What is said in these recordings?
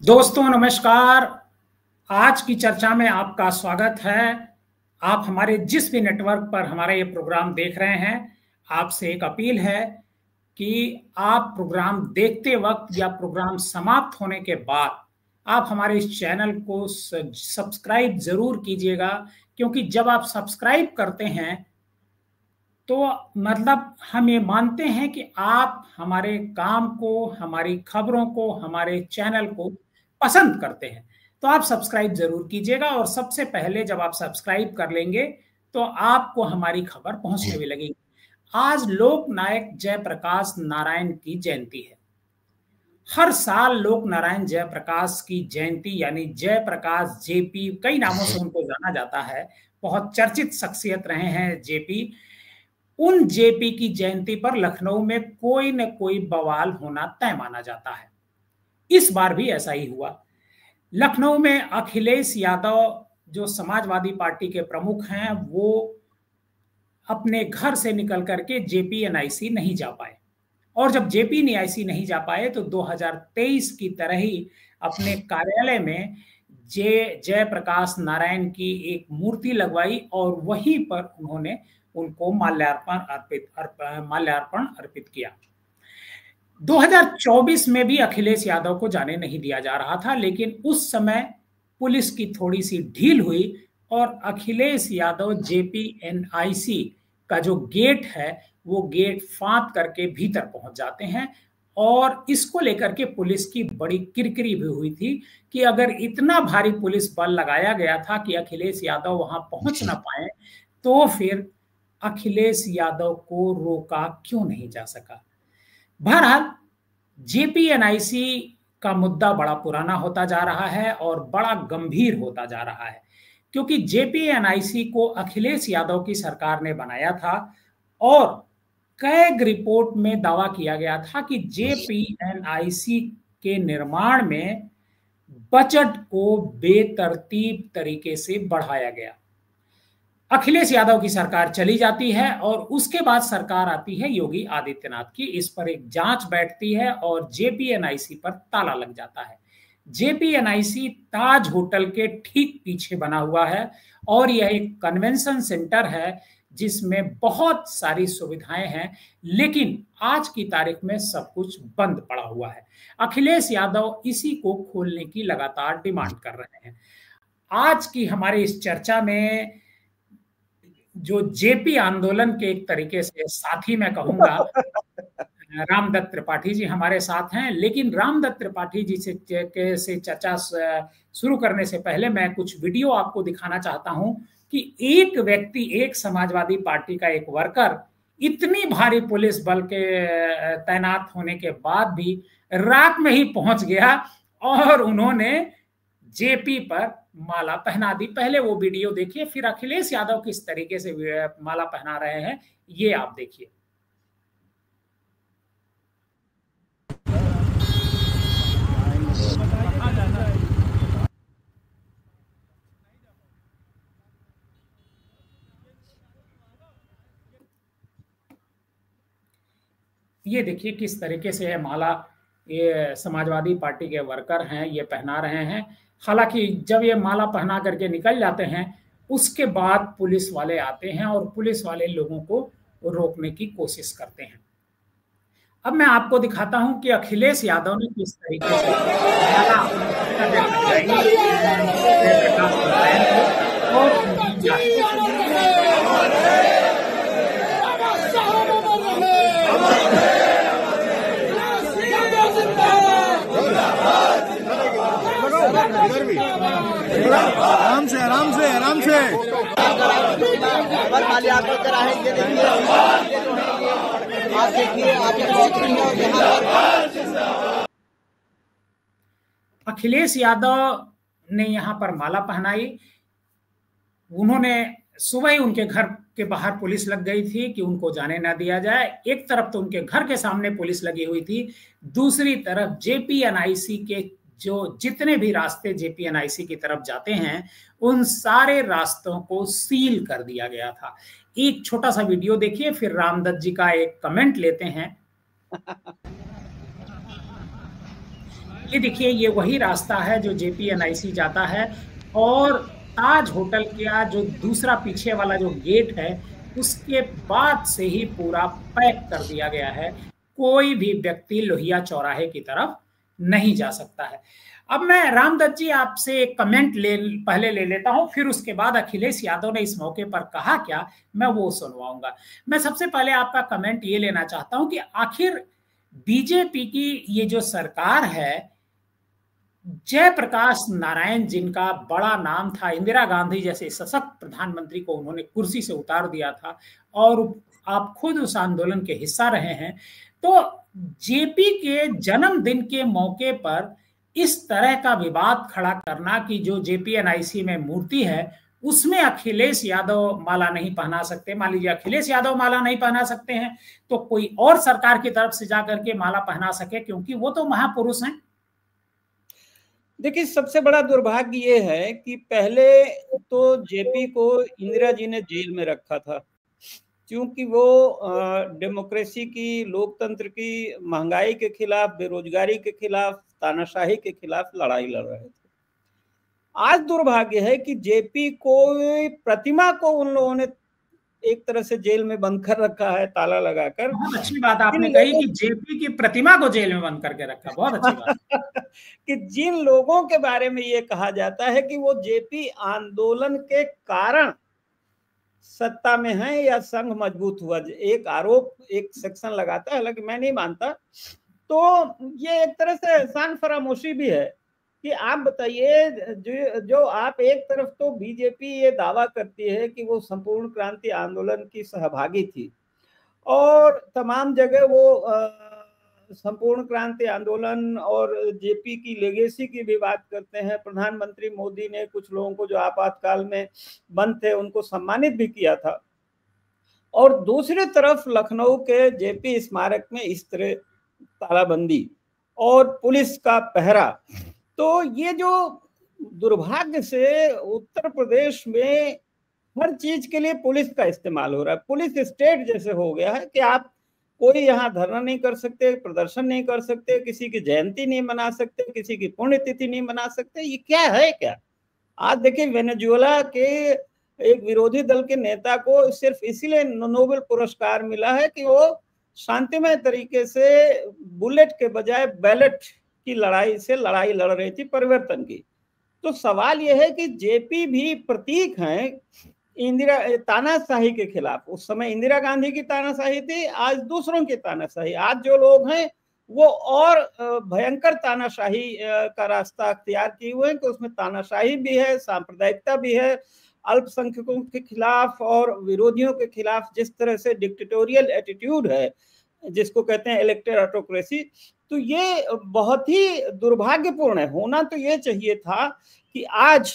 दोस्तों नमस्कार। आज की चर्चा में आपका स्वागत है। आप हमारे जिस भी नेटवर्क पर हमारा ये प्रोग्राम देख रहे हैं, आपसे एक अपील है कि आप प्रोग्राम देखते वक्त या प्रोग्राम समाप्त होने के बाद आप हमारे इस चैनल को सब्सक्राइब जरूर कीजिएगा, क्योंकि जब आप सब्सक्राइब करते हैं तो मतलब हम ये मानते हैं कि आप हमारे काम को, हमारी खबरों को, हमारे चैनल को पसंद करते हैं। तो आप सब्सक्राइब जरूर कीजिएगा, और सबसे पहले जब आप सब्सक्राइब कर लेंगे तो आपको हमारी खबर पहुंचने भी लगेगी। आज लोक नायक जयप्रकाश नारायण की जयंती है। हर साल लोक नारायण जयप्रकाश की जयंती यानी जयप्रकाश जेपी, कई नामों से उनको जाना जाता है, बहुत चर्चित शख्सियत रहे हैं जेपी। उन जेपी की जयंती पर लखनऊ में कोई न कोई बवाल होना तय माना जाता है। इस बार भी ऐसा ही हुआ। लखनऊ में अखिलेश यादव जो समाजवादी पार्टी के प्रमुख हैं, वो अपने घर से निकल करके जेपीएनआईसी नहीं जा पाए, और जब जेपीएनआईसी नहीं जा पाए तो 2023 की तरह ही अपने कार्यालय में जयप्रकाश नारायण की एक मूर्ति लगवाई और वहीं पर उन्होंने उनको माल्यार्पण अर्पित किया। 2024 में भी अखिलेश यादव को जाने नहीं दिया जा रहा था, लेकिन उस समय पुलिस की थोड़ी सी ढील हुई और अखिलेश यादव जेपीएनआईसी का जो गेट है वो गेट फांद करके भीतर पहुंच जाते हैं। और इसको लेकर के पुलिस की बड़ी किरकिरी भी हुई थी कि अगर इतना भारी पुलिस बल लगाया गया था कि अखिलेश यादव वहां पहुंच ना पाए, तो फिर अखिलेश यादव को रोका क्यों नहीं जा सका। बहरहाल जेपीएनआईसी का मुद्दा बड़ा पुराना होता जा रहा है और बड़ा गंभीर होता जा रहा है, क्योंकि जेपीएनआईसी को अखिलेश यादव की सरकार ने बनाया था और कैग रिपोर्ट में दावा किया गया था कि जेपीएनआईसी के निर्माण में बजट को बेतरतीब तरीके से बढ़ाया गया। अखिलेश यादव की सरकार चली जाती है और उसके बाद सरकार आती है योगी आदित्यनाथ की। इस पर एक जांच बैठती है और जेपीएनआईसी पर ताला लग जाता है। जेपीएनआईसी ताज होटल के ठीक पीछे बना हुआ है और यह एक कन्वेंशन सेंटर है जिसमें बहुत सारी सुविधाएं हैं, लेकिन आज की तारीख में सब कुछ बंद पड़ा हुआ है। अखिलेश यादव इसी को खोलने की लगातार डिमांड कर रहे हैं। आज की हमारी इस चर्चा में जो जेपी आंदोलन के एक तरीके से साथी मैं कहूंगा, रामदत्त त्रिपाठी जी हमारे साथ हैं। लेकिन रामदत्त त्रिपाठी जी से चर्चा शुरू करने से पहले मैं कुछ वीडियो आपको दिखाना चाहता हूं कि एक व्यक्ति, एक समाजवादी पार्टी का एक वर्कर, इतनी भारी पुलिस बल के तैनात होने के बाद भी रात में ही पहुंच गया और उन्होंने जेपी पर माला पहना दी। पहले वो वीडियो देखिए, फिर अखिलेश यादव किस तरीके से माला पहना रहे हैं ये आप देखिए। ये देखिए किस तरीके से है माला, ये समाजवादी पार्टी के वर्कर हैं, ये पहना रहे हैं। हालांकि जब ये माला पहना करके निकल जाते हैं उसके बाद पुलिस वाले आते हैं और पुलिस वाले लोगों को रोकने की कोशिश करते हैं। अब मैं आपको दिखाता हूं कि अखिलेश यादव ने किस तरीके से आराम से आराम से आराम से अखिलेश यादव ने यहां पर माला पहनाई। उन्होंने सुबह ही उनके घर के बाहर पुलिस लग गई थी कि उनको जाने ना दिया जाए। एक तरफ तो उनके घर के सामने पुलिस लगी हुई थी, दूसरी तरफ जेपीएनआईसी के जो जितने भी रास्ते जेपीएनआईसी की तरफ जाते हैं उन सारे रास्तों को सील कर दिया गया था। एक छोटा सा वीडियो देखिए, फिर रामदत्त जी का एक कमेंट लेते हैं। ये देखिए, ये वही रास्ता है जो JPNIC जाता है, और ताज होटल का जो दूसरा पीछे वाला जो गेट है, उसके बाद से ही पूरा पैक कर दिया गया है। कोई भी व्यक्ति लोहिया चौराहे की तरफ नहीं जा सकता है। अब मैं रामदत्त जी आपसे एक कमेंट पहले ले लेता हूं, फिर उसके बाद अखिलेश यादव ने इस मौके पर कहा क्या, मैं वो सुनवाऊंगा। मैं सबसे पहले आपका कमेंट ये लेना चाहता हूं कि आखिर बीजेपी की ये जो सरकार है, जयप्रकाश नारायण जिनका बड़ा नाम था, इंदिरा गांधी जैसे सशक्त प्रधानमंत्री को उन्होंने कुर्सी से उतार दिया था, और आप खुद उस आंदोलन के हिस्सा रहे हैं, तो जेपी के जन्मदिन के मौके पर इस तरह का विवाद खड़ा करना कि जो JPNIC में मूर्ति है उसमें अखिलेश यादव माला नहीं पहना सकते, मान लीजिए अखिलेश यादव माला नहीं पहना सकते हैं, तो कोई और सरकार की तरफ से जाकर के माला पहना सके, क्योंकि वो तो महापुरुष हैं। देखिए, सबसे बड़ा दुर्भाग्य ये है कि पहले तो जेपी को इंदिरा जी ने जेल में रखा था, क्योंकि वो डेमोक्रेसी की, लोकतंत्र की, महंगाई के खिलाफ, बेरोजगारी के खिलाफ, तानाशाही के खिलाफ लड़ाई लड़ रहे थे। आज दुर्भाग्य है कि जेपी को प्रतिमा को उन लोगों ने एक तरह से जेल में बंद कर रखा है, ताला लगाकर। बहुत अच्छी बात आपने कही कि जेपी की प्रतिमा को जेल में बंद करके रखा, बहुत अच्छी बात। कि जिन लोगों के बारे में ये कहा जाता है कि वो जेपी आंदोलन के कारण सत्ता में है या संघ मजबूत हुआ, एक आरोप, एक सेक्शन लगाता है, हालांकि मैं नहीं मानता। तो ये एक तरह से एहसान फरामोशी भी है कि आप बताइए, जो आप एक तरफ तो बीजेपी ये दावा करती है कि वो संपूर्ण क्रांति आंदोलन की सहभागी थी, और तमाम जगह वो संपूर्ण क्रांति आंदोलन और जेपी की लेगेसी की भी बात करते हैं। प्रधानमंत्री मोदी ने कुछ लोगों को जो आपातकाल में बंद थे उनको सम्मानित भी किया था, और दूसरी तरफ लखनऊ के जेपी स्मारक में इस तरह तालाबंदी और पुलिस का पहरा। तो ये जो दुर्भाग्य से उत्तर प्रदेश में हर चीज के लिए पुलिस का इस्तेमाल हो रहा है, पुलिस स्टेट जैसे हो गया है कि आप कोई यहाँ धरना नहीं कर सकते, प्रदर्शन नहीं कर सकते, किसी की जयंती नहीं मना सकते, किसी की पुण्यतिथि नहीं मना सकते। ये क्या है क्या? आज देखिए, वेनेजुएला के एक विरोधी दल के नेता को सिर्फ इसीलिए नोबेल पुरस्कार मिला है कि वो शांतिमय तरीके से बुलेट के बजाय बैलेट की लड़ाई से लड़ाई लड़ रही थी परिवर्तन की। तो सवाल यह है कि जेपी भी प्रतीक हैं इंदिरा तानाशाही के खिलाफ। उस समय इंदिरा गांधी की तानाशाही थी, आज दूसरों की तानाशाही। आज जो लोग हैं वो और भयंकर तानाशाही का रास्ता अख्तियार किए हुए हैं, कि उसमें तानाशाही भी है, सांप्रदायिकता भी है, अल्पसंख्यकों के खिलाफ और विरोधियों के खिलाफ जिस तरह से डिक्टेटोरियल एटीट्यूड है, जिसको कहते हैं इलेक्टेड ऑटोक्रेसी। तो ये बहुत ही दुर्भाग्यपूर्ण है। होना तो ये चाहिए था कि आज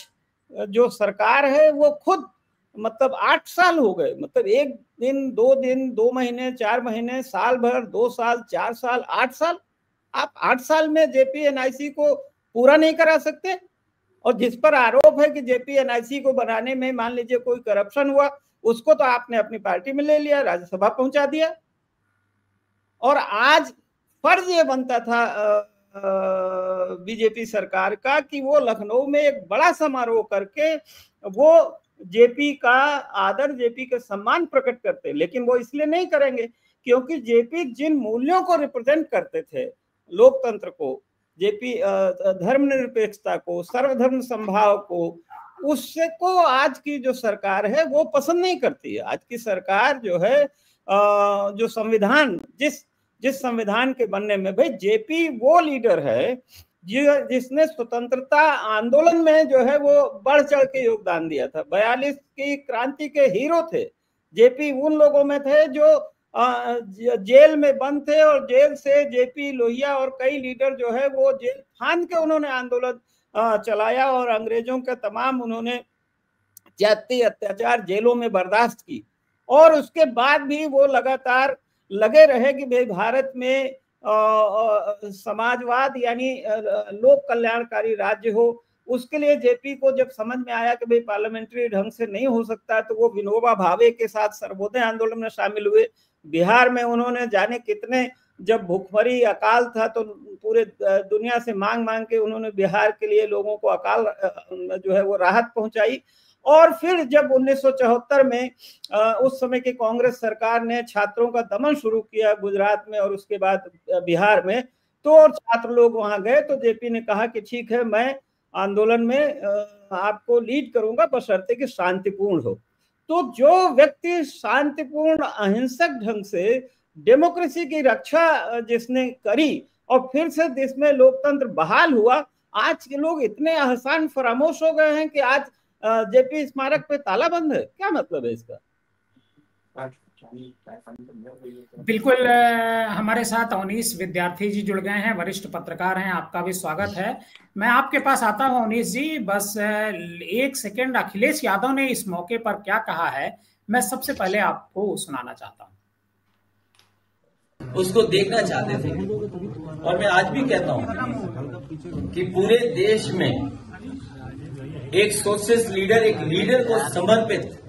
जो सरकार है वो खुद, मतलब 8 साल हो गए, मतलब 1 दिन 2 दिन 2 महीने 4 महीने, साल भर, 2 साल 4 साल 8 साल, आप 8 साल में JPNIC को पूरा नहीं करा सकते। और जिस पर आरोप है कि JPNIC को बनाने में मान लीजिए कोई करप्शन हुआ, उसको तो आपने अपनी पार्टी में ले लिया, राज्यसभा पहुंचा दिया। और आज फर्ज ये बनता था बीजेपी सरकार का कि वो लखनऊ में एक बड़ा समारोह करके वो जेपी का आदर, जेपी का सम्मान प्रकट करते, लेकिन वो इसलिए नहीं करेंगे क्योंकि जेपी जिन मूल्यों को रिप्रेजेंट करते थे, लोकतंत्र को, जेपी धर्मनिरपेक्षता को, सर्वधर्म संभाव को, उससे को आज की जो सरकार है वो पसंद नहीं करती है। आज की सरकार जो है, जो संविधान, जिस संविधान के बनने में, भाई जेपी वो लीडर है जिसने स्वतंत्रता आंदोलन में जो है वो बढ़ चढ़ के योगदान दिया था। 42 की क्रांति के हीरो थे जेपी। उन लोगों में थे जो जेल में बंद थे, और जेल से जेपी लोहिया और कई लीडर जो है वो जेल फांद के उन्होंने आंदोलन चलाया, और अंग्रेजों का तमाम उन्होंने जाति अत्याचार जेलों में बर्दाश्त की। और उसके बाद भी वो लगातार लगे रहे कि भाई भारत में समाजवाद यानी लोक कल्याणकारी राज्य हो। उसके लिए जेपी को जब समझ में आया कि भाई पार्लियामेंट्री ढंग से नहीं हो सकता, तो वो विनोबा भावे के साथ सर्वोदय आंदोलन में शामिल हुए। बिहार में उन्होंने जाने कितने जब भूखमरी अकाल था तो पूरे दुनिया से मांग मांग के उन्होंने बिहार के लिए लोगों को अकाल जो है वो राहत पहुंचाई। और फिर जब 1974 में उस समय की कांग्रेस सरकार ने छात्रों का दमन शुरू किया गुजरात में और उसके बाद बिहार में, तो छात्र लोग वहां गए तो जेपी ने कहा कि ठीक है, मैं आंदोलन में आपको लीड करूंगा बशर्ते कि शांतिपूर्ण हो। तो जो व्यक्ति शांतिपूर्ण अहिंसक ढंग से डेमोक्रेसी की रक्षा जिसने करी और फिर से देश में लोकतंत्र बहाल हुआ, आज के लोग इतने आसान फरामोश हो गए हैं कि आज जेपी स्मारक पे ताला बंद है। क्या मतलब है इसका? बिल्कुल। हमारे साथ अवनीश विद्यार्थी जी जुड़ गए हैं, वरिष्ठ पत्रकार हैं, आपका भी स्वागत है। मैं आपके पास आता हूं अवनीश जी, बस एक सेकंड। अखिलेश यादव ने इस मौके पर क्या कहा है, मैं सबसे पहले आपको सुनाना चाहता हूं। उसको देखना चाहते थे, और मैं आज भी कहता हूं कि पूरे देश में एक सोशलिस्ट लीडर, एक लीडर को समर्पित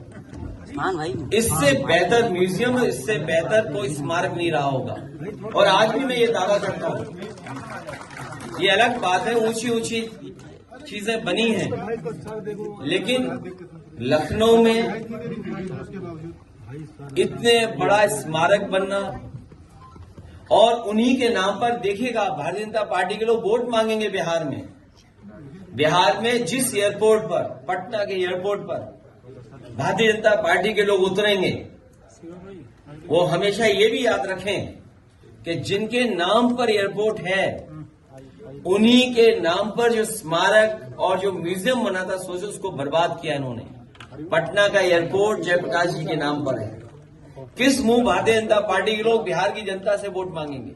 इससे बेहतर म्यूजियम, इससे बेहतर कोई स्मारक नहीं रहा होगा। और आज भी मैं ये दावा करता हूं, ये अलग बात है ऊंची ऊंची चीजें बनी हैं, लेकिन लखनऊ में इतने बड़ा स्मारक बनना और उन्हीं के नाम पर, देखिएगा भारतीय जनता पार्टी के लोग वोट मांगेंगे बिहार में। बिहार में जिस एयरपोर्ट पर, पटना के एयरपोर्ट पर भारतीय जनता पार्टी के लोग उतरेंगे, वो हमेशा ये भी याद रखें कि जिनके नाम पर एयरपोर्ट है उन्हीं के नाम पर जो स्मारक और जो म्यूजियम बना था, सोचो उसको बर्बाद किया इन्होंने। पटना का एयरपोर्ट जयप्रकाश जी के नाम पर है। किस मुंह भारतीय जनता पार्टी के लोग बिहार की जनता से वोट मांगेंगे?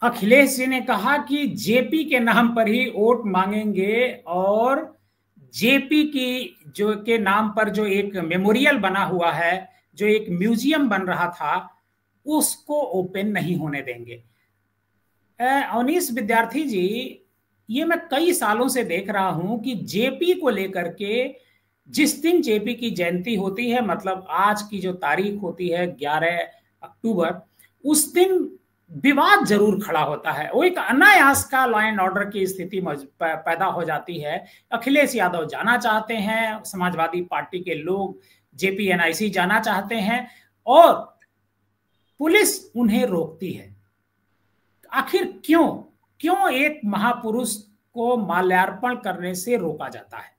अखिलेश जी ने कहा कि जेपी के नाम पर ही वोट मांगेंगे, और जेपी की जो के नाम पर जो एक मेमोरियल बना हुआ है, जो एक म्यूजियम बन रहा था, उसको ओपन नहीं होने देंगे। अवनीश विद्यार्थी जी, ये मैं कई सालों से देख रहा हूं कि जेपी को लेकर के जिस दिन जेपी की जयंती होती है, मतलब आज की जो तारीख होती है 11 अक्टूबर, उस दिन विवाद जरूर खड़ा होता है। वो एक अनायास का लॉ एंड ऑर्डर की स्थिति पैदा हो जाती है। अखिलेश यादव जाना चाहते हैं, समाजवादी पार्टी के लोग जेपीएनआईसी जाना चाहते हैं, और पुलिस उन्हें रोकती है। आखिर क्यों एक महापुरुष को माल्यार्पण करने से रोका जाता है?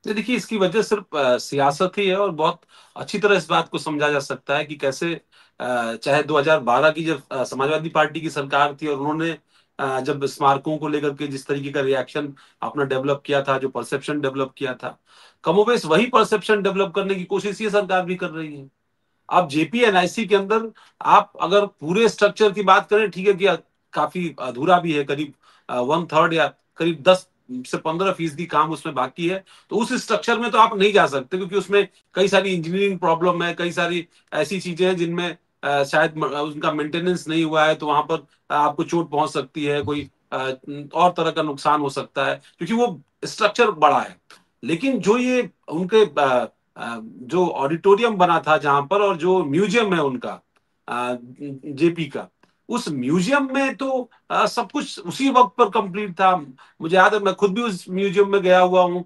देखिए, इसकी वजह सिर्फ सियासत ही है, और बहुत अच्छी तरह इस बात को समझा जा सकता है कि कैसे चाहे 2012 की जब समाजवादी पार्टी की सरकार थी और उन्होंने जब स्मारकों को लेकर के जिस तरीके का रिएक्शन अपना डेवलप किया था, जो परसेप्शन डेवलप किया था, कमोबेश वही परसेप्शन डेवलप करने की कोशिश ये सरकार भी कर रही है। अब जेपीएनआईसी के अंदर आप अगर पूरे स्ट्रक्चर की बात करें, ठीक है कि काफी अधूरा भी है, करीब 1/3 या करीब 10 से 15% काम उसमें बाकी है, तो उस स्ट्रक्चर में तो आप नहीं जा सकते, क्योंकि उसमें कई सारी इंजीनियरिंग प्रॉब्लम है, कई सारी ऐसी चीजें हैं जिनमें शायद उनका मेंटेनेंस नहीं हुआ है, तो वहां पर आपको चोट पहुंच सकती है, कोई और तरह का नुकसान हो सकता है, क्योंकि वो स्ट्रक्चर बड़ा है। लेकिन जो ये उनके जो ऑडिटोरियम बना था जहां पर, और जो म्यूजियम है उनका जेपी का, उस म्यूजियम में तो सब कुछ उसी वक्त पर कंप्लीट था। मुझे याद है, मैं खुद भी उस म्यूजियम में गया हुआ हूँ,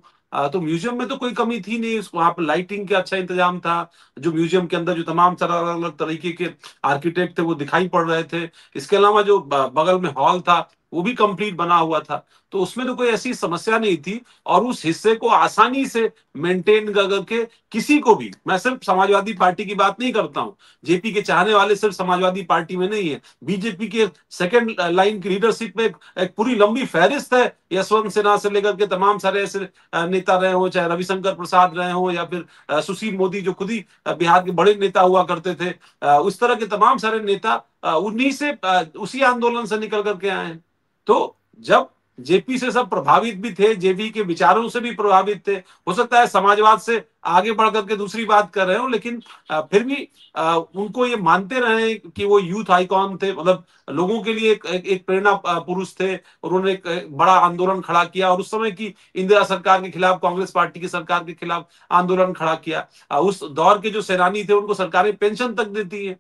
तो म्यूजियम में तो कोई कमी थी नहीं। वहां पर लाइटिंग का अच्छा इंतजाम था, जो म्यूजियम के अंदर जो तमाम सारा अलग अलग तरीके के आर्किटेक्ट थे वो दिखाई पड़ रहे थे। इसके अलावा जो बगल में हॉल था वो भी कंप्लीट बना हुआ था, तो उसमें तो कोई ऐसी समस्या नहीं थी। और उस हिस्से को आसानी से मेंटेन करके किसी को भी, मैं सिर्फ समाजवादी पार्टी की बात नहीं करता हूं, जेपी के चाहने वाले सिर्फ समाजवादी पार्टी में नहीं है, बीजेपी के सेकंड लाइन की लीडरशिप में एक पूरी लंबी फहरिस्त है, यशवंत सिन्हा से लेकर के तमाम सारे ऐसे नेता रहे हो, चाहे रविशंकर प्रसाद रहे हो या फिर सुशील मोदी जो खुद ही बिहार के बड़े नेता हुआ करते थे, उस तरह के तमाम सारे नेता उन्हीं से, उसी आंदोलन से निकल करके आए हैं। तो जब जेपी से सब प्रभावित भी थे, जेपी के विचारों से भी प्रभावित थे। हो सकता है समाजवाद से आगे बढ़ करके दूसरी बात कर रहे हो, लेकिन फिर भी उनको ये मानते रहे कि वो यूथ आइकॉन थे, मतलब लोगों के लिए एक प्रेरणा पुरुष थे। उन्होंने एक बड़ा आंदोलन खड़ा किया और उस समय की इंदिरा सरकार के खिलाफ, कांग्रेस पार्टी की सरकार के खिलाफ आंदोलन खड़ा किया। उस दौर के जो सेनानी थे उनको सरकारें पेंशन तक देती है।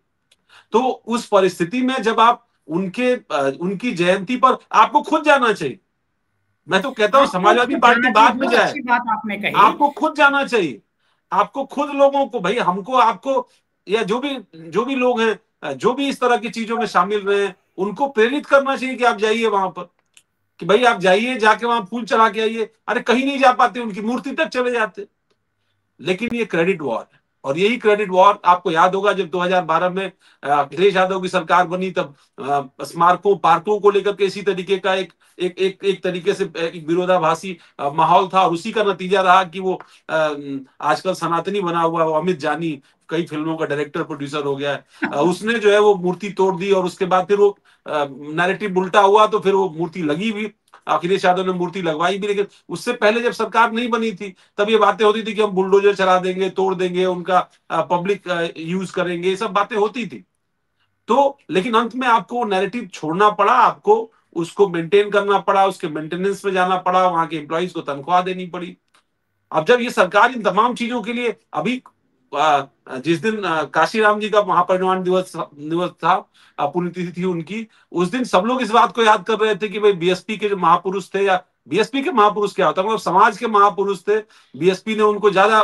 तो उस परिस्थिति में जब आप उनकी जयंती पर आपको खुद जाना चाहिए। मैं तो कहता हूं समाजवादी पार्टी बाद में जाए, अच्छी बात आपने कही। आपको खुद जाना चाहिए। आपको खुद लोगों को, भाई हमको, आपको, या जो भी लोग हैं, जो भी इस तरह की चीजों में शामिल रहे हैं, उनको प्रेरित करना चाहिए कि आप जाइए वहां पर, कि भाई आप जाइए, जाके वहां फूल चढ़ा के आइए। अरे कहीं नहीं जा पाते, उनकी मूर्ति तक चले जाते। लेकिन ये क्रेडिट वॉर है, और यही क्रेडिट वॉर आपको याद होगा जब 2012 में अखिलेश यादव की सरकार बनी, तब स्मारकों, पार्कों को लेकर के इसी तरीके का एक तरीके से एक विरोधाभासी माहौल था। और उसी का नतीजा रहा कि वो आजकल सनातनी बना हुआ वो अमित जानी कई फिल्मों का डायरेक्टर प्रोड्यूसर हो गया है, उसने जो है वो मूर्ति तोड़ दी। और उसके बाद फिर वो नैरेटिव उल्टा हुआ, तो फिर वो मूर्ति लगी भी, अखिलेश यादव ने मूर्ति लगवाई भी। लेकिन उससे पहले जब सरकार नहीं बनी थी तब ये बातें होती थी कि हम बुलडोजर चला देंगे, तोड़ देंगे, उनका पब्लिक यूज करेंगे, ये सब बातें होती थी। तो लेकिन अंत में आपको नैरेटिव छोड़ना पड़ा, आपको उसको मेंटेन करना पड़ा, उसके मेंटेनेंस में जाना पड़ा, वहां के एम्प्लॉइज को तनख्वाह देनी पड़ी। अब जब ये सरकार इन तमाम चीजों के लिए, अभी जिस दिन काशीराम जी का महापरिनिर्वाण दिवस था, पुण्यतिथि थी उनकी, उस दिन सब लोग इस बात को याद कर रहे थे कि भाई बीएसपी के जो महापुरुष थे, या बीएसपी के महापुरुष क्या होता है, मतलब समाज के महापुरुष थे, बीएसपी ने उनको ज्यादा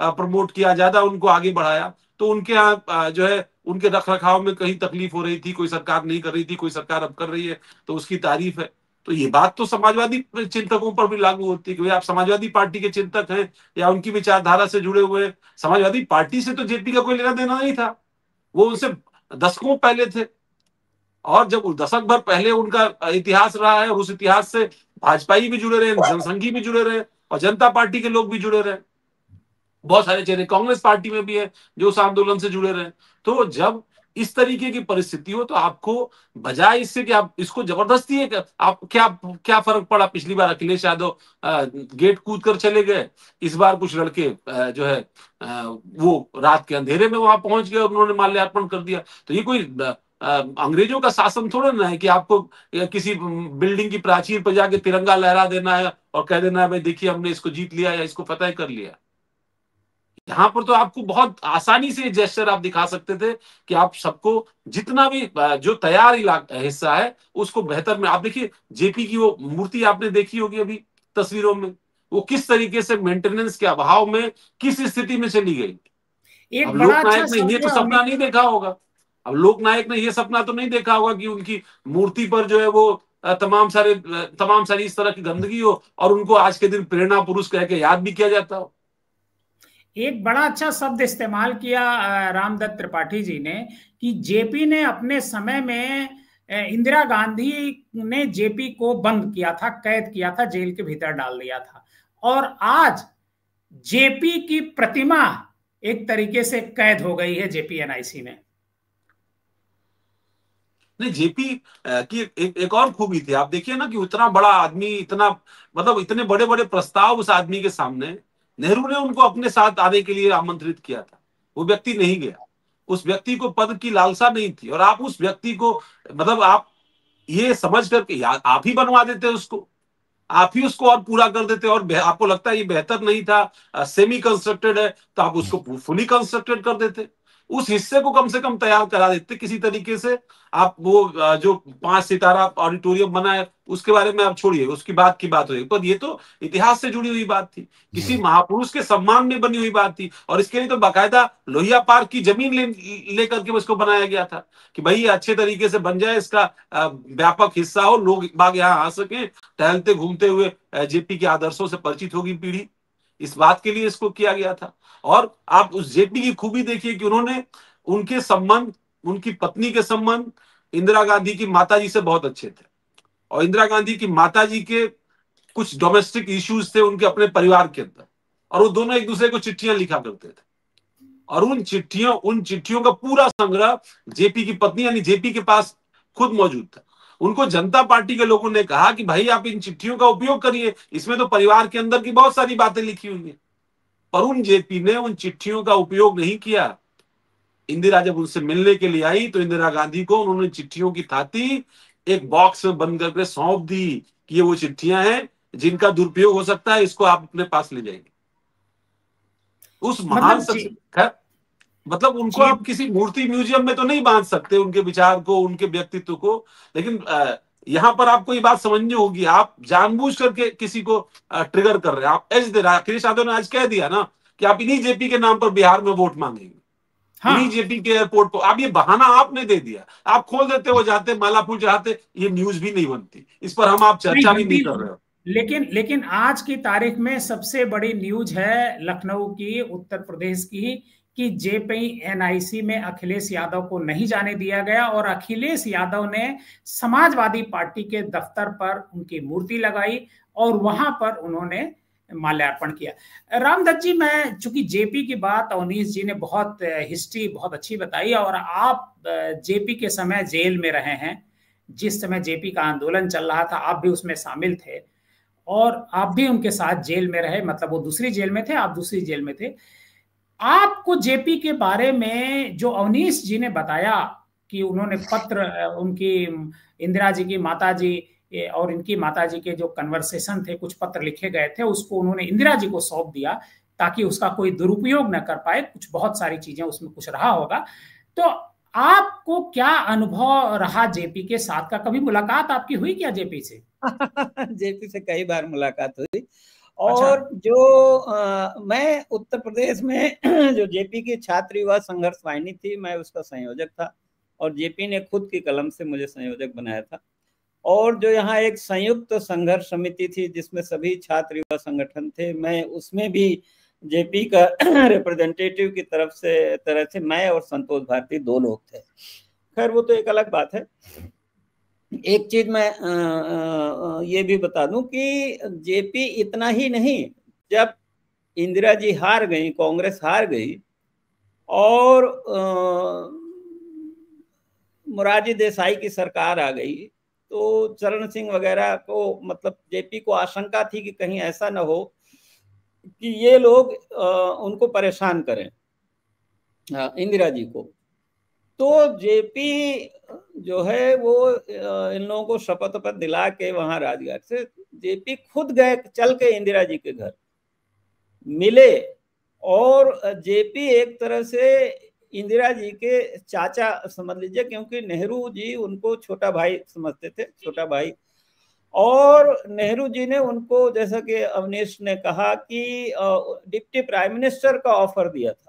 प्रमोट किया, ज्यादा उनको आगे बढ़ाया। तो उनके यहाँ जो है उनके रख रखाव में कहीं तकलीफ हो रही थी, कोई सरकार नहीं कर रही थी, कोई सरकार अब कर रही है, तो उसकी तारीफ है। तो ये बात तो समाजवादी चिंतकों पर भी लागू होती है कि भाई आप समाजवादी पार्टी के चिंतक हैं या उनकी विचारधारा से जुड़े हुए हैं। समाजवादी पार्टी से तो जेपी का कोई लेना देना नहीं था, वो उनसे दशकों पहले थे। और जब दशक भर पहले उनका इतिहास रहा है, और उस इतिहास से भाजपाई भी जुड़े रहे, जनसंघी भी जुड़े रहे, और जनता पार्टी के लोग भी जुड़े रहे। बहुत सारे चेहरे कांग्रेस पार्टी में भी है जो उस आंदोलन से जुड़े रहे। तो जब इस तरीके की परिस्थिति हो, तो आपको बजाय इससे कि आप इसको जबरदस्ती है, आप क्या फर्क पड़ा, पिछली बार अखिलेश यादव गेट कूद कर चले गए, इस बार कुछ लड़के जो है वो रात के अंधेरे में वहां पहुंच गए, उन्होंने माल्यार्पण कर दिया। तो ये कोई अंग्रेजों का शासन थोड़ा ना है कि आपको किसी बिल्डिंग की प्राचीर पर जाके तिरंगा लहरा देना है और कह देना है भाई देखिए हमने इसको जीत लिया या इसको फतह कर लिया। यहाँ पर तो आपको बहुत आसानी से जेस्चर आप दिखा सकते थे कि आप सबको जितना भी जो तैयार हिस्सा है उसको बेहतर में। आप देखिए जेपी की वो मूर्ति आपने देखी होगी अभी तस्वीरों में, वो किस तरीके से मेंटेनेंस के अभाव में किस स्थिति में चली गई। अब लोकनायक ने ये तो सपना नहीं देखा होगा, अब लोकनायक ने ये सपना तो नहीं देखा होगा कि उनकी मूर्ति पर जो है वो तमाम सारी इस तरह की गंदगी हो और उनको आज के दिन प्रेरणा पुरुष कह के याद भी किया जाता हो। एक बड़ा अच्छा शब्द इस्तेमाल किया रामदत्त त्रिपाठी जी ने कि जेपी ने अपने समय में, इंदिरा गांधी ने जेपी को बंद किया था, कैद किया था, जेल के भीतर डाल दिया था, और आज जेपी की प्रतिमा एक तरीके से कैद हो गई है जेपीएनआईसी में। नहीं, जेपी की एक और खूबी थी, आप देखिए ना कि उतना बड़ा आदमी, इतना मतलब इतने बड़े बड़े प्रस्ताव उस आदमी के सामने, नेहरू ने उनको अपने साथ आने के लिए आमंत्रित किया था, वो व्यक्ति नहीं गया। उस व्यक्ति को पद की लालसा नहीं थी, और आप उस व्यक्ति को मतलब आप ये समझ करके आप ही बनवा देते उसको, आप ही उसको और पूरा कर देते, और आपको लगता है ये बेहतर नहीं था, सेमी कंस्ट्रक्टेड है, तो आप उसको फुली कंस्ट्रक्टेड कर देते, उस हिस्से को कम से कम तैयार करा देते किसी तरीके से। आप वो जो 5 सितारा ऑडिटोरियम बना है उसके बारे में आप छोड़िए, उसकी बात की बात हुई, पर ये तो इतिहास से जुड़ी हुई बात थी, किसी महापुरुष के सम्मान में बनी हुई बात थी। और इसके लिए तो बाकायदा लोहिया पार्क की जमीन लेकर के उसको बनाया गया था कि भाई ये अच्छे तरीके से बन जाए, इसका व्यापक हिस्सा हो, लोग बाग यहाँ आ सके, टहलते घूमते हुए जेपी के आदर्शों से परिचित होगी पीढ़ी, इस बात के लिए इसको किया गया था। और आप उस जेपी की खूबी देखिए कि उन्होंने उनके संबंध, उनकी पत्नी के संबंध इंदिरा गांधी की माताजी से बहुत अच्छे थे, और इंदिरा गांधी की माताजी के कुछ डोमेस्टिक इश्यूज थे उनके अपने परिवार के अंदर, और वो दोनों एक दूसरे को चिट्ठियां लिखा करते थे, और उन चिट्ठियों का पूरा संग्रह जेपी की पत्नी यानी जेपी के पास खुद मौजूद था। उनको जनता पार्टी के लोगों ने कहा कि भाई आप इन चिट्ठियों का उपयोग करिए, इसमें तो परिवार के अंदर की बहुत सारी बातें लिखी हुई हैं। पर उन जेपी ने उन चिट्ठियों का उपयोग नहीं किया। इंदिरा जब उनसे मिलने के लिए आई तो इंदिरा गांधी को उन्होंने चिट्ठियों की थाती एक बॉक्स में बंद करके सौंप दी कि ये वो चिट्ठियां हैं जिनका दुरुपयोग हो सकता है, इसको आप अपने पास ले जाएंगे। उस महान शख्सियत, मतलब उनको आप किसी मूर्ति म्यूजियम में तो नहीं बांध सकते, उनके विचार को, उनके व्यक्तित्व को, लेकिन यहां पर आपको ये बात समझनी होगी, आप जानबूझ करके किसी को ट्रिगर कर रहे हैं। आप एज दे रहे हैं। अखिलेश यादव ने आज कह दिया ना कि आप इन्हीं जेपी के नाम पर बिहार में वोट मांगेंगे। हाँ। इन्हीं जेपी के एयरपोर्ट पर। अब ये बहाना आपने दे दिया, आप खोल देते हो, जाते माला फूल चढ़ाते, ये न्यूज भी नहीं बनती, इस पर हम आप चर्चा भी नहीं कर रहे हो। लेकिन आज की तारीख में सबसे बड़ी न्यूज है लखनऊ की, उत्तर प्रदेश की, कि जेपीएनआईसी में अखिलेश यादव को नहीं जाने दिया गया और अखिलेश यादव ने समाजवादी पार्टी के दफ्तर पर उनकी मूर्ति लगाई और वहां पर उन्होंने माल्यार्पण किया। रामदत्त जी, मैं चूंकि जेपी की बात अवनीश जी ने बहुत हिस्ट्री बहुत अच्छी बताई और आप जेपी के समय जेल में रहे हैं, जिस समय जेपी का आंदोलन चल रहा था आप भी उसमें शामिल थे और आप भी उनके साथ जेल में रहे, मतलब वो दूसरी जेल में थे, आप दूसरी जेल में थे। आपको जेपी के बारे में जो अवनीश जी ने बताया कि उन्होंने पत्र, उनकी इंदिरा जी की माता जी और इनकी माता जी के जो कन्वर्सेशन थे, कुछ पत्र लिखे गए थे, उसको उन्होंने इंदिरा जी को सौंप दिया ताकि उसका कोई दुरुपयोग न कर पाए, कुछ बहुत सारी चीजें उसमें कुछ रहा होगा। तो आपको क्या अनुभव रहा जेपी के साथ का? कभी मुलाकात आपकी हुई क्या जेपी से? जेपी से कई बार मुलाकात हुई और अच्छा। जो मैं उत्तर प्रदेश में जो जेपी की छात्र युवा संघर्ष वाहिनी थी, मैं उसका संयोजक था और जेपी ने खुद की कलम से मुझे संयोजक बनाया था। और जो यहाँ एक संयुक्त संघर्ष समिति थी जिसमें सभी छात्र युवा संगठन थे, मैं उसमें भी जेपी का रिप्रेजेंटेटिव की तरह से मैं और संतोष भारती 2 लोग थे। खैर वो तो एक अलग बात है। एक चीज मैं ये भी बता दूं कि जेपी इतना ही नहीं, जब इंदिरा जी हार गई, कांग्रेस हार गई और मोरारजी देसाई की सरकार आ गई, तो चरण सिंह वगैरह को, मतलब जेपी को आशंका थी कि कहीं ऐसा ना हो कि ये लोग उनको परेशान करें, इंदिरा जी को। तो जेपी जो है वो इन लोगों को शपथ वपथ दिला के वहां राजघाट से जेपी खुद गए, चल के इंदिरा जी के घर मिले और जेपी एक तरह से इंदिरा जी के चाचा समझ लीजिए, क्योंकि नेहरू जी उनको छोटा भाई समझते थे, छोटा भाई। और नेहरू जी ने उनको, जैसा कि अवनीश ने कहा, कि डिप्टी प्राइम मिनिस्टर का ऑफर दिया था।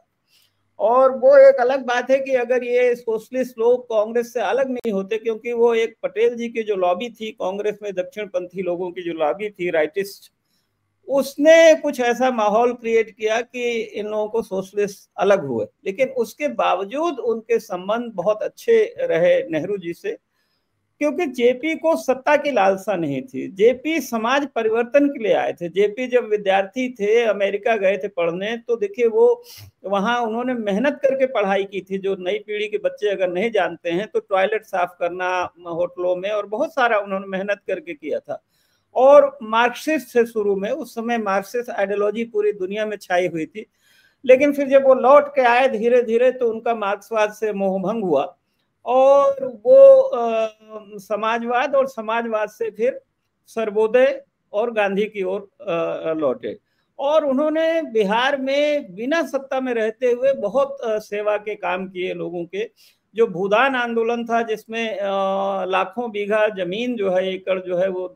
और वो एक अलग बात है कि अगर ये सोशलिस्ट लोग कांग्रेस से अलग नहीं होते, क्योंकि वो एक पटेल जी की जो लॉबी थी कांग्रेस में, दक्षिणपंथी लोगों की जो लॉबी थी, राइटिस्ट, उसने कुछ ऐसा माहौल क्रिएट किया कि इन लोगों को सोशलिस्ट अलग हुए। लेकिन उसके बावजूद उनके संबंध बहुत अच्छे रहे नेहरू जी से, क्योंकि जेपी को सत्ता की लालसा नहीं थी। जेपी समाज परिवर्तन के लिए आए थे। जेपी जब विद्यार्थी थे, अमेरिका गए थे पढ़ने, तो देखिए वो वहां उन्होंने मेहनत करके पढ़ाई की थी। जो नई पीढ़ी के बच्चे अगर नहीं जानते हैं तो टॉयलेट साफ करना होटलों में और बहुत सारा उन्होंने मेहनत करके किया था। और मार्क्सिस्ट से शुरू में, उस समय मार्क्सिस्ट आइडियोलॉजी पूरी दुनिया में छाई हुई थी। लेकिन फिर जब वो लौट के आए धीरे धीरे, तो उनका मार्क्सवाद से मोहभंग हुआ और वो समाजवाद, और समाजवाद से फिर सर्वोदय और गांधी की ओर लौटे। और उन्होंने बिहार में बिना सत्ता में रहते हुए बहुत सेवा के काम किए लोगों के। जो भूदान आंदोलन था, जिसमें लाखों बीघा जमीन जो है, एकड़ जो है, वो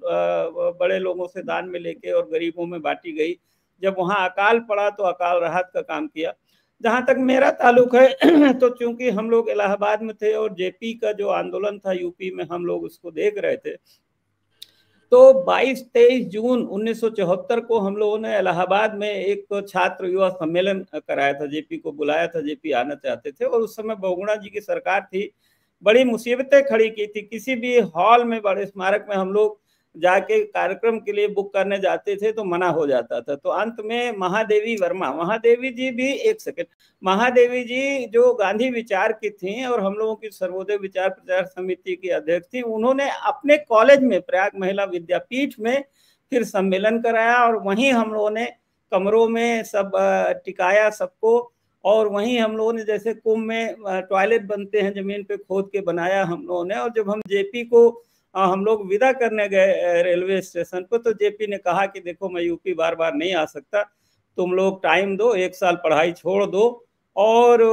बड़े लोगों से दान में लेके और गरीबों में बांटी गई। जब वहां अकाल पड़ा तो अकाल राहत का काम किया। जहां तक मेरा ताल्लुक है तो चूंकि हम लोग इलाहाबाद में थे और जेपी का जो आंदोलन था यूपी में, हम लोग उसको देख रहे थे, तो 22-23 जून 1974 को हम लोगों ने इलाहाबाद में एक छात्र युवा सम्मेलन कराया था। जेपी को बुलाया था, जेपी आना चाहते थे और उस समय बहुगुणा जी की सरकार थी। बड़ी मुसीबतें खड़ी की थी। किसी भी हॉल में, बड़े स्मारक में हम लोग जाके कार्यक्रम के लिए बुक करने जाते थे तो मना हो जाता था। तो अंत में महादेवी वर्मा, महादेवी जी भी, एक सेकंड, महादेवी जी जो गांधी विचार की थी और हम लोगों की सर्वोदय विचार प्रचार समिति की अध्यक्ष थी, उन्होंने अपने कॉलेज में, प्रयाग महिला विद्यापीठ में फिर सम्मेलन कराया और वहीं हम लोगों ने कमरों में सब टिकाया सबको, और वहीं हम लोगों ने जैसे कुंभ में टॉयलेट बनते हैं जमीन पे खोद के बनाया हम लोगों ने। और जब हम जेपी को हम लोग विदा करने गए रेलवे स्टेशन पर, तो जेपी ने कहा कि देखो मैं यूपी बार बार नहीं आ सकता, तुम लोग टाइम दो, 1 साल पढ़ाई छोड़ दो और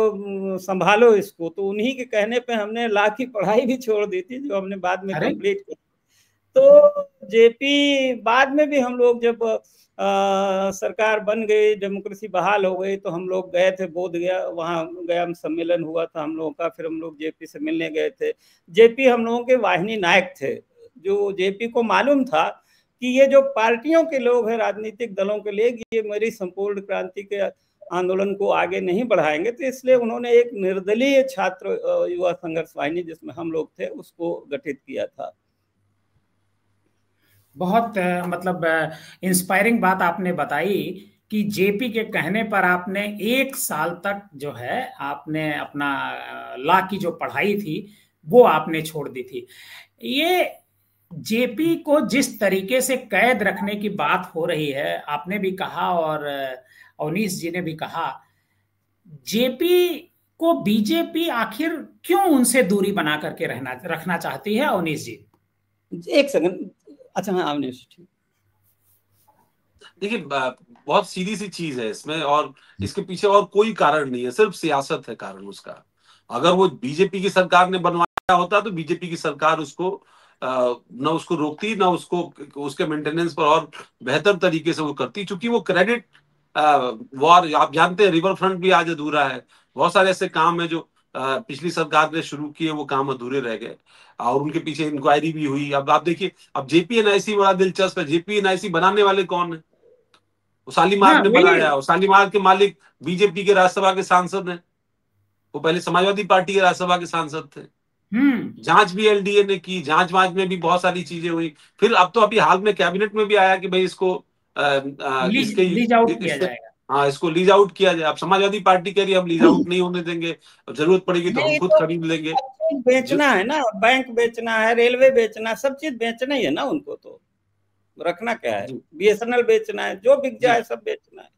संभालो इसको। तो उन्हीं के कहने पे हमने लॉ की पढ़ाई भी छोड़ दी थी, जो हमने बाद में कंप्लीट की। तो जेपी बाद में भी हम लोग जब सरकार बन गई, डेमोक्रेसी बहाल हो गई, तो हम लोग गए थे बोध गया, वहाँ गया सम्मेलन हुआ था हम लोगों का, फिर हम लोग जेपी से मिलने गए थे। जेपी हम लोगों के वाहिनी नायक थे, जो जेपी को मालूम था कि ये जो पार्टियों के लोग हैं, राजनीतिक दलों के लिए, ये मेरी संपूर्ण क्रांति के आंदोलन को आगे नहीं बढ़ाएंगे, तो इसलिए उन्होंने एक निर्दलीय छात्र युवा संघर्ष वाहिनी, जिसमें हम लोग थे, उसको गठित किया था। बहुत मतलब इंस्पायरिंग बात आपने बताई कि जेपी के कहने पर आपने 1 साल तक जो है आपने अपना लॉ की जो पढ़ाई थी वो आपने छोड़ दी थी। ये जेपी को जिस तरीके से कैद रखने की बात हो रही है, आपने भी कहा और अवनीश जी ने भी कहा, जेपी को बीजेपी आखिर क्यों उनसे दूरी बना करके रखना चाहती है? अवनीश जी, एक सेकंड। अच्छा हाँ अवनीश, देखिए बहुत सीधी सी चीज है इसमें, और इसके पीछे और कोई कारण नहीं है, सिर्फ सियासत है कारण उसका। अगर वो बीजेपी की सरकार ने बनवाया होता तो बीजेपी की सरकार उसको न उसको रोकती, न उसको उसके मेंटेनेंस पर और बेहतर तरीके से वो करती। चूंकि वो क्रेडिट वॉर, आप जानते हैं रिवर फ्रंट भी आज अधूरा है, बहुत सारे ऐसे काम है जो पिछली सरकार ने शुरू किए, वो काम अधूरे रह गए और उनके पीछे इंक्वायरी भी हुई। अब आप देखिए, अब जेपीएनआईसी बड़ा दिलचस्प है। जेपीएनआईसी बनाने वाले कौन है? शालीमार ने बनाया, और शालीमार के मालिक बीजेपी के राज्यसभा के सांसद हैं, वो पहले समाजवादी पार्टी के राज्यसभा के सांसद थे। जांच भी एलडीए ने की, जांच में भी बहुत सारी चीजें हुई। फिर अब तो अभी हाल में कैबिनेट में भी आया कि भाई इसको लीज आउट किया जाएगा। हाँ, इसको लीज आउट किया जाए। अब समाजवादी पार्टी कह रही है हम लीज आउट नहीं होने देंगे, जरूरत पड़ेगी तो हम खुद खरीद लेंगे। बेचना है ना, बैंक बेचना है, रेलवे बेचना, सब चीज बेचना ही है ना उनको, तो रखना क्या है? बीएसएनएल बेचना है, जो बिक जाए सब बेचना है।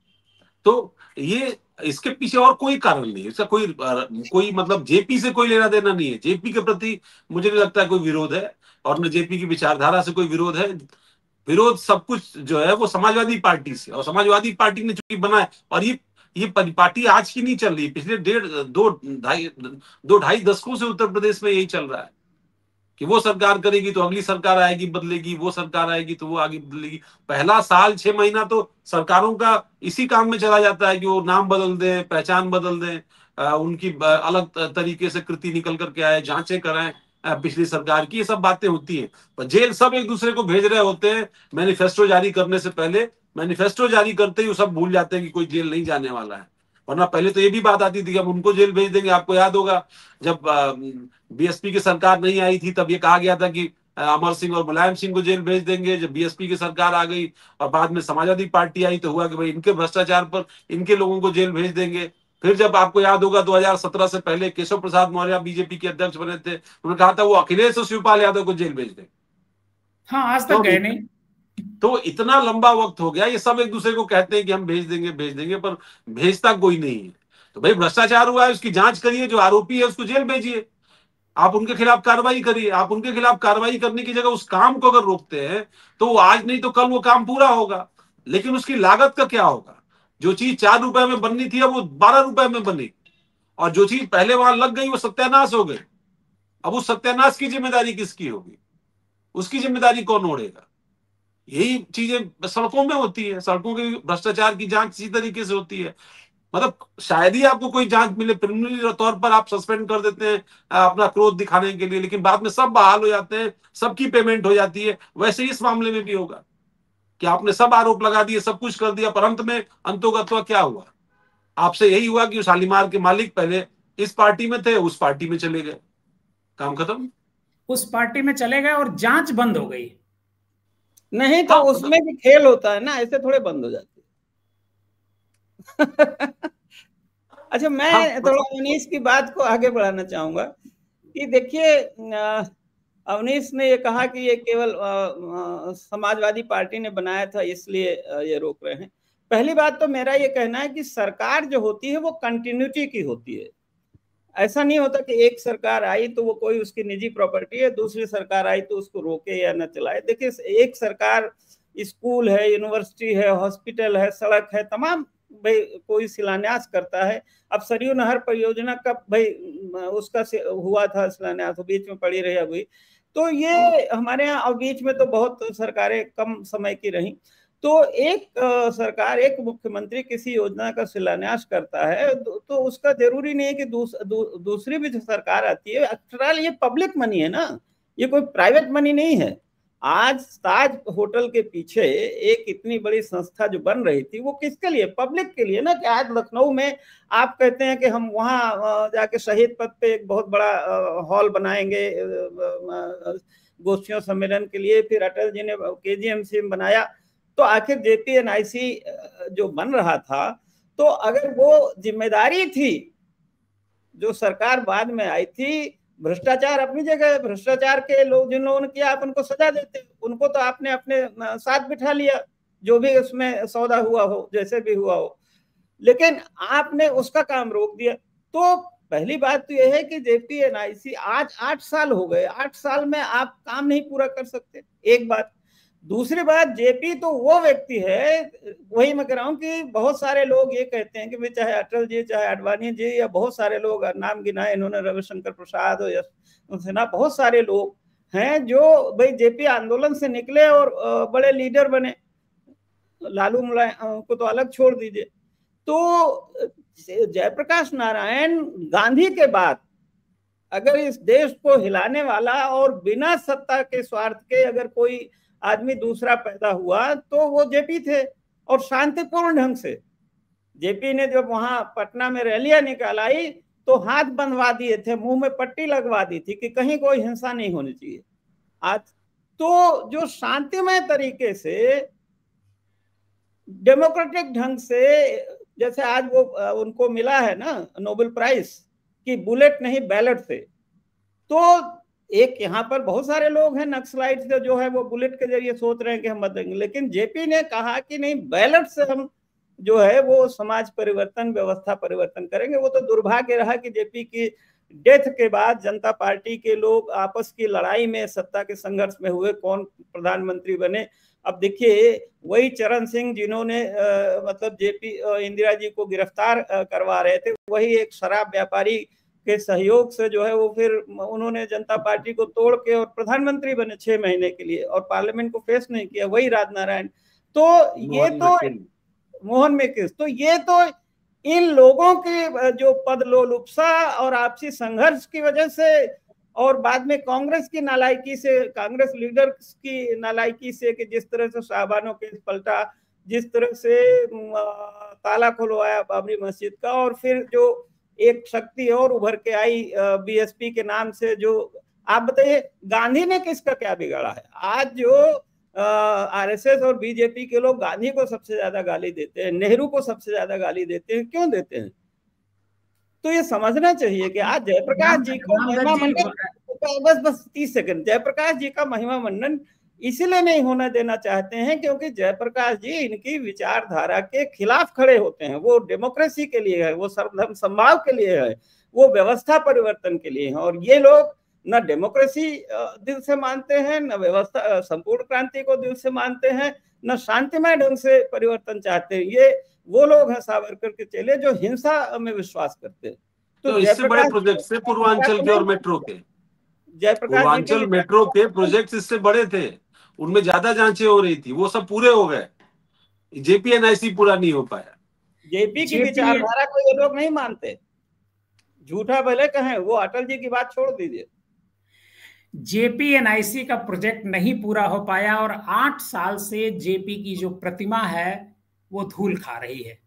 तो ये इसके पीछे और कोई कारण नहीं है, इसका कोई मतलब जेपी से कोई लेना देना नहीं है। जेपी के प्रति मुझे नहीं लगता कोई विरोध है, और न जेपी की विचारधारा से कोई विरोध है। विरोध सब कुछ जो है वो समाजवादी पार्टी से, और समाजवादी पार्टी ने चूंकि बनाया, और ये पार्टी आज की नहीं चल रही, पिछले 2-2.5 दशकों से उत्तर प्रदेश में यही चल रहा है कि वो सरकार करेगी तो अगली सरकार आएगी बदलेगी, वो सरकार आएगी तो वो आगे बदलेगी। पहला साल 6 महीना तो सरकारों का इसी काम में चला जाता है कि वो नाम बदल दें, पहचान बदल दें, उनकी अलग तरीके से कृति निकल करके आए, जांचें कराएं पिछली सरकार की, ये सब बातें होती हैं। पर जेल सब एक दूसरे को भेज रहे होते हैं मैनिफेस्टो जारी करने से पहले। मैनिफेस्टो जारी करते ही वो सब भूल जाते हैं कि कोई जेल नहीं जाने वाला है। वरना पहले तो ये भी बात आती थी कि हम उनको जेल भेज देंगे। आपको याद होगा जब बीएसपी की सरकार नहीं आई थी तब ये कहा गया था कि अमर सिंह और मुलायम सिंह को जेल भेज देंगे। जब बीएसपी की सरकार आ गई और बाद में समाजवादी पार्टी आई तो हुआ कि भाई इनके भ्रष्टाचार पर इनके लोगों को जेल भेज देंगे। फिर जब आपको याद होगा 2017 से पहले केशव प्रसाद मौर्य बीजेपी के अध्यक्ष बने थे, उन्होंने कहा था वो अखिलेश और शिवपाल यादव को जेल भेज देंगे। हाँ, आज तक गए नहीं। तो इतना लंबा वक्त हो गया, ये सब एक दूसरे को कहते हैं कि हम भेज देंगे, पर भेजता कोई नहीं है। तो भाई भ्रष्टाचार हुआ है उसकी जांच करिए, जो आरोपी है उसको जेल भेजिए, आप उनके खिलाफ कार्रवाई करिए। आप उनके खिलाफ कार्रवाई करने की जगह उस काम को अगर रोकते हैं तो वो आज नहीं तो कल वो काम पूरा होगा, लेकिन उसकी लागत का क्या होगा? जो चीज 4 रुपए में बननी थी अब वो 12 रुपए में बनी, और जो चीज पहले वहां लग गई वो सत्यानाश हो गई। अब उस सत्यानाश की जिम्मेदारी किसकी होगी? उसकी जिम्मेदारी कौन ओढ़ेगा? यही चीजें सड़कों में होती है। सड़कों के भ्रष्टाचार की जांच इसी तरीके से होती है। मतलब शायद ही आपको कोई जांच मिले, प्रिलिमिनरी तौर पर आप सस्पेंड कर देते हैं अपना क्रोध दिखाने के लिए, लेकिन बाद में सब बहाल हो जाते हैं, सबकी पेमेंट हो जाती है। वैसे इस मामले में भी होगा कि आपने सब आरोप लगा दिए, सब कुछ कर दिया, पर अंत में अंतोगत्वा क्या हुआ? आपसे यही हुआ कि शालीमार के मालिक पहले इस पार्टी में थे, उस पार्टी में चले गए, काम खत्म। उस पार्टी में चले गए और जांच बंद हो गई। नहीं तो उसमें भी खेल होता है ना, ऐसे थोड़े बंद हो जाती है। अच्छा, मैं थोड़ा अवनीश की बात को आगे बढ़ाना चाहूंगा कि देखिए, अवनीश ने ये कहा कि ये केवल समाजवादी पार्टी ने बनाया था इसलिए ये रोक रहे हैं। पहली बात तो मेरा ये कहना है कि सरकार जो होती है वो कंटिन्यूटी की होती है। ऐसा नहीं होता कि एक सरकार आई तो वो कोई उसकी निजी प्रॉपर्टी है, दूसरी सरकार आई तो उसको रोके या न चलाए। देखिए, एक सरकार स्कूल है, यूनिवर्सिटी है, हॉस्पिटल है, सड़क है, तमाम भाई कोई शिलान्यास करता है। अब सरयू नहर परियोजना का भाई उसका हुआ था शिलान्यास, बीच में पड़ी रही अभी। तो ये हमारे यहाँ और बीच में तो बहुत सरकारें कम समय की रही। तो एक सरकार, एक मुख्यमंत्री किसी योजना का शिलान्यास करता है तो उसका जरूरी नहीं है कि दूसरी भी जो सरकार आती है, आफ्टर ये पब्लिक मनी है ना, ये कोई प्राइवेट मनी नहीं है। आज ताज होटल के पीछे एक इतनी बड़ी संस्था जो बन रही थी वो किसके लिए? पब्लिक के लिए ना। कि आज लखनऊ में आप कहते हैं कि हम वहां जाके शहीद पथ पे एक बहुत बड़ा हॉल बनाएंगे गोष्ठियों सम्मेलन के लिए, फिर अटल जी ने KGMC में बनाया। तो आखिर JPNIC जो बन रहा था, तो अगर वो जिम्मेदारी थी जो सरकार बाद में आई थी, भ्रष्टाचार अपनी जगह, भ्रष्टाचार के लोग जिन लोगों ने किया आप उनको सजा देते, उनको तो आपने अपने साथ बिठा लिया, जो भी उसमें सौदा हुआ हो, जैसे भी हुआ हो, लेकिन आपने उसका काम रोक दिया। तो पहली बात तो यह है कि JPNIC आज 8 साल हो गए, 8 साल में आप काम नहीं पूरा कर सकते, एक बात। दूसरी बात, JP तो वो व्यक्ति है, वही मैं कह रहा हूँ कि बहुत सारे लोग ये कहते हैं कि भाई चाहे अटल जी, चाहे आडवाणी जी, या बहुत सारे लोग नाम गिनाए इन्होंने, रविशंकर प्रसाद और यशवंत सिन्हा, बहुत सारे लोग हैं जो भाई JP आंदोलन से निकले और बड़े लीडर बने। लालू मुलायम को तो अलग छोड़ दीजिए। तो जयप्रकाश नारायण गांधी के बाद अगर इस देश को हिलाने वाला और बिना सत्ता के स्वार्थ के अगर कोई आदमी दूसरा पैदा हुआ तो वो JP थे, और शांतिपूर्ण ढंग से। JP ने जब वहां पटना में रैलियां निकालाई तो हाथ बंधवा दिए थे, मुंह में पट्टी लगवा दी थी कि कहीं कोई हिंसा नहीं होनी चाहिए। आज तो जो शांतिमय तरीके से, डेमोक्रेटिक ढंग से, जैसे आज वो उनको मिला है ना नोबेल प्राइज कि बुलेट नहीं बैलेट से, तो एक यहाँ पर बहुत सारे लोग हैं नक्सलाइट जो है वो बुलेट के जरिए सोच रहे हैं कि हम मत देंगे, लेकिन JP ने कहा कि नहीं, बैलेट से हम जो है वो समाज परिवर्तन, व्यवस्था परिवर्तन करेंगे। वो तो दुर्भाग्य रहा कि JP की डेथ के बाद जनता पार्टी के लोग आपस की लड़ाई में, सत्ता के संघर्ष में हुए, कौन प्रधानमंत्री बने। अब देखिए, वही चरण सिंह जिन्होंने मतलब इंदिरा जी को गिरफ्तार करवा रहे थे, वही एक शराब व्यापारी के सहयोग से जो है वो फिर उन्होंने जनता पार्टी को तोड़ के और प्रधानमंत्री बने 6 महीने के लिए, और पार्लियामेंट को फेस नहीं किया, वही राजनारायण। तो ये तो मोहन मेकिस, तो ये तो इन लोगों के जो पदलोलुप्सा और आपसी संघर्ष की वजह से, और बाद में कांग्रेस की नालायकी से, कांग्रेस लीडर्स की नालायकी से, कि जिस तरह से शाहबानो केस पलटा, जिस तरह से ताला खुलवाया बाबरी मस्जिद का, और फिर जो एक शक्ति और उभर के आई BSP के नाम से, जो आप बताइए गांधी ने किसका क्या बिगाड़ा है? आज जो RSS और BJP के लोग गांधी को सबसे ज्यादा गाली देते हैं, नेहरू को सबसे ज्यादा गाली देते हैं, क्यों देते हैं? तो ये समझना चाहिए कि आज जयप्रकाश जी का महिमा मंडन, बस 30 सेकंड, जयप्रकाश जी का महिमा मंडन इसलिए नहीं होना देना चाहते हैं क्योंकि जयप्रकाश जी इनकी विचारधारा के खिलाफ खड़े होते हैं। वो डेमोक्रेसी के लिए है, वो सर्वधर्म समभाव के लिए है, वो व्यवस्था परिवर्तन के लिए है, और ये लोग न डेमोक्रेसी दिल से मानते हैं, न व्यवस्था संपूर्ण क्रांति को दिल से मानते हैं, न शांतिमय ढंग से परिवर्तन चाहते हैं। ये वो लोग हैं सावरकर के चेले जो हिंसा में विश्वास करते हैं। तो इससे बड़े प्रोजेक्ट से पूर्वांचल के और मेट्रो के, पूर्वांचल मेट्रो के प्रोजेक्ट इससे बड़े थे, उनमें ज्यादा जांचें हो रही थी, वो सब पूरे हो गए, JPNIC पूरा नहीं हो पाया। JP की विचारधारा को ये लोग नहीं मानते, झूठा भले कहें, वो अटल जी की बात छोड़ दीजिए। JPNIC का प्रोजेक्ट नहीं पूरा हो पाया, और 8 साल से JP की जो प्रतिमा है वो धूल खा रही है,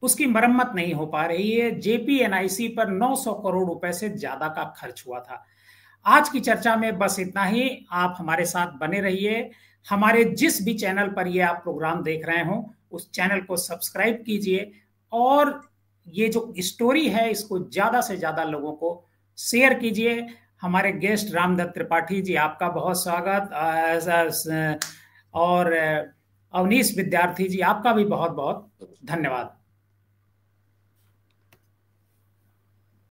उसकी मरम्मत नहीं हो पा रही है। JPNIC पर 900 करोड़ रुपए से ज्यादा का खर्च हुआ था। आज की चर्चा में बस इतना ही। आप हमारे साथ बने रहिए। हमारे जिस भी चैनल पर ये आप प्रोग्राम देख रहे हो उस चैनल को सब्सक्राइब कीजिए और ये जो स्टोरी है इसको ज्यादा से ज्यादा लोगों को शेयर कीजिए। हमारे गेस्ट रामदत्त त्रिपाठी जी, आपका बहुत स्वागत, और अवनीश विद्यार्थी जी, आपका भी बहुत बहुत धन्यवाद।